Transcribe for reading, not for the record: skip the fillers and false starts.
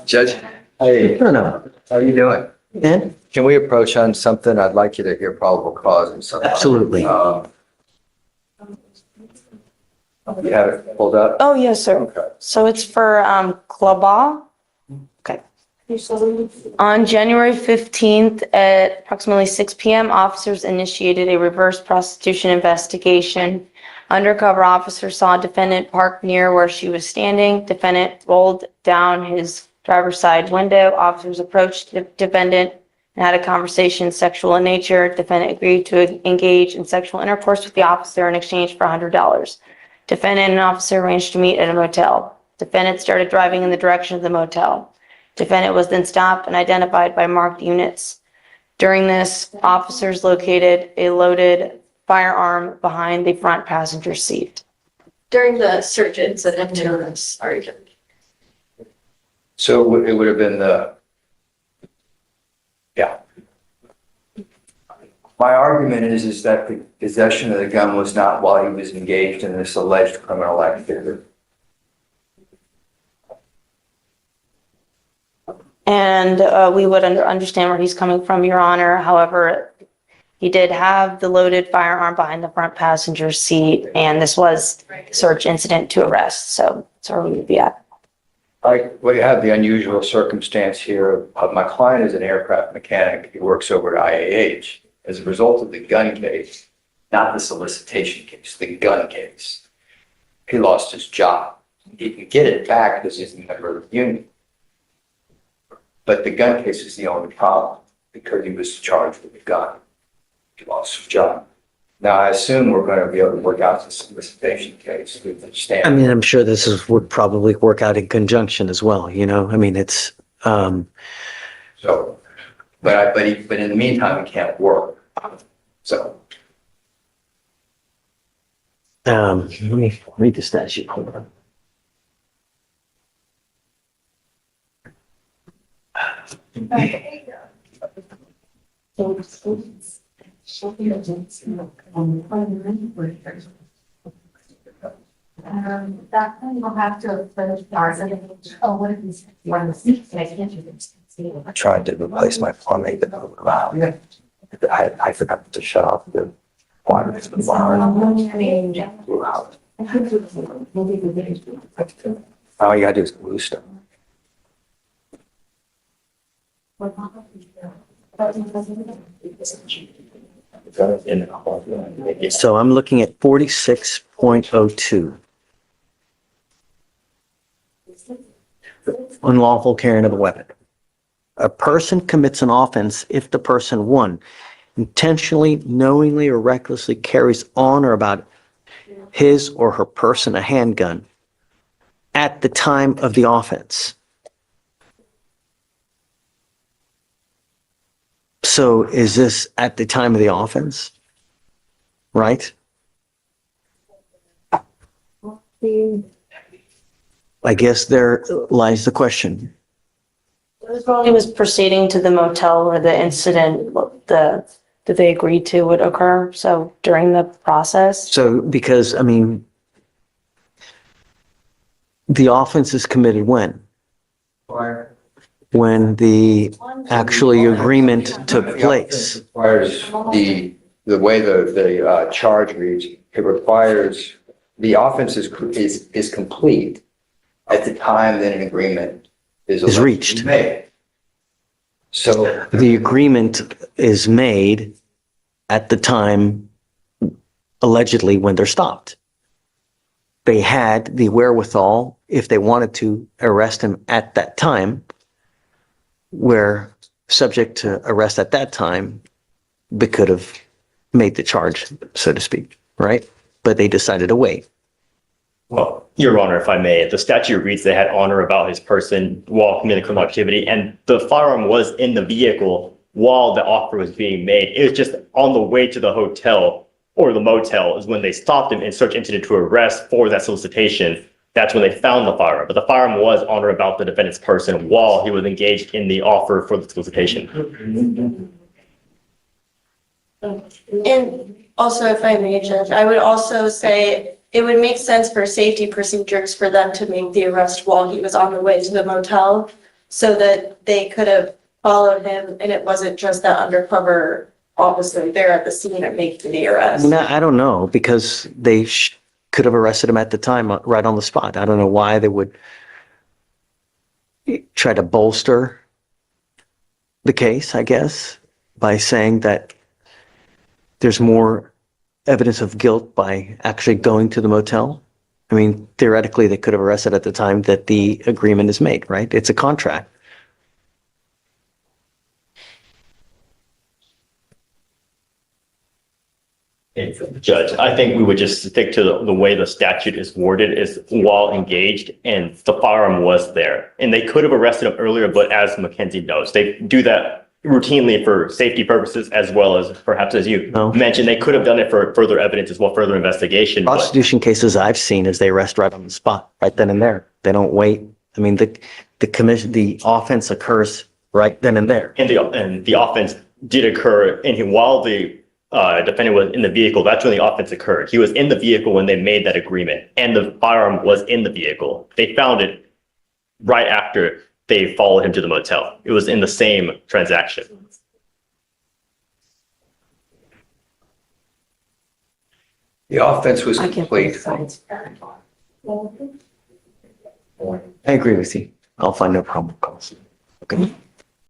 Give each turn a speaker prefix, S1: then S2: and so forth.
S1: Judge, hey,
S2: No.
S1: how are you doing?
S2: And
S1: Can we approach on something? I'd like you to hear probable cause and something.
S2: absolutely.
S1: You have it pulled up?
S3: Oh, yes, sir.
S1: Okay.
S3: So it's for PROBABLE. Okay. On January 15th at approximately 6 p.m., officers initiated a reverse prostitution investigation. Undercover officers saw a defendant parked near where she was standing. Defendant rolled down his driver's side window. Officers approached the defendant and had a conversation sexual in nature. Defendant agreed to engage in sexual intercourse with the officer in exchange for $100. Defendant and officer arranged to meet at a motel. Defendant started driving in the direction of the motel. Defendant was then stopped and identified by marked units. During this, officers located a loaded firearm behind the front passenger seat.
S4: During the search incident, sorry.
S1: So it would have been yeah. My argument is that the possession of the gun was not while he was engaged in this alleged criminal activity.
S3: And we would understand where he's coming from, Your Honor. However, he did have the loaded firearm behind the front passenger seat, and this was a search incident to arrest. So that's where we would be at.
S1: We have the unusual circumstance here of my client is an aircraft mechanic. He works over at IAH. As a result of the gun case, not the solicitation case, the gun case, he lost his job. He can get it back because he's a member of the union. But the gun case is the only problem because he was charged with a gun. He lost his job. Now, I assume we're going to be able to work out the solicitation case with the stand.
S2: I mean, I'm sure would probably work out in conjunction as well, you know? I mean, it's,
S1: So, but in the meantime, he can't work. So,
S2: let me read the statute. Hold on.
S4: That one will have to finish ours. Oh, what if he's one of the seats? I can't.
S1: I tried to replace my plumbing, but I forgot to shut off the water. All you gotta do is glue stuff.
S2: So I'm looking at 46.02. Unlawful carrying of a weapon. A person commits an offense if the person, one, intentionally, knowingly, or recklessly carries on or about his or her person a handgun at the time of the offense. So is this at the time of the offense? Right? I guess there lies the question.
S3: He was proceeding to the motel where the incident that they agreed to would occur. So during the process.
S2: So because, I mean, the offense is committed when? When the actually agreement took place.
S1: Requires the way the charge reads, it requires the offense is complete at the time that an agreement is
S2: reached.
S1: Made. So
S2: The agreement is made at the time, allegedly, when they're stopped. They had the wherewithal, if they wanted to, arrest him at that time, where subject to arrest at that time, they could have made the charge, so to speak, right? But they decided to wait.
S5: Well, Your Honor, if I may, the statute reads they had honor about his person while committing criminal activity, and the firearm was in the vehicle while the offer was being made. It was just on the way to the hotel or the motel is when they stopped him and search incident to arrest for that solicitation. That's when they found the firearm. But the firearm was on or about the defendant's person while he was engaged in the offer for the solicitation.
S4: And also, if I may, Judge, I would also say
S6: it would make sense for safety procedures for them to make the arrest while he was on the way to the motel so that they could have followed him and it wasn't just that undercover officer there at the scene and making the arrest.
S2: No, I don't know, because they could have arrested him at the time, right on the spot. I don't know why they would try to bolster the case, I guess, by saying that there's more evidence of guilt by actually going to the motel. I mean, theoretically, they could have arrested at the time that the agreement is made, right? It's a contract.
S5: Judge, I think we would just stick to the way the statute is worded is while engaged and the firearm was there. And they could have arrested him earlier, but as Mackenzie knows, they do that routinely for safety purposes as well as perhaps as you
S2: No.
S5: mentioned, they could have done it for further evidence as well, further investigation. But
S2: Prostitution cases I've seen is they arrest right on the spot, right then and there. They don't wait. I mean, the offense occurs right then and there.
S5: and the offense did occur and while the defendant was in the vehicle, that's when the offense occurred. He was in the vehicle when they made that agreement and the firearm was in the vehicle. They found it right after they followed him to the motel. It was in the same transaction.
S1: The offense was
S3: I can
S1: complete.
S2: I agree with you. I'll find no problem. Okay.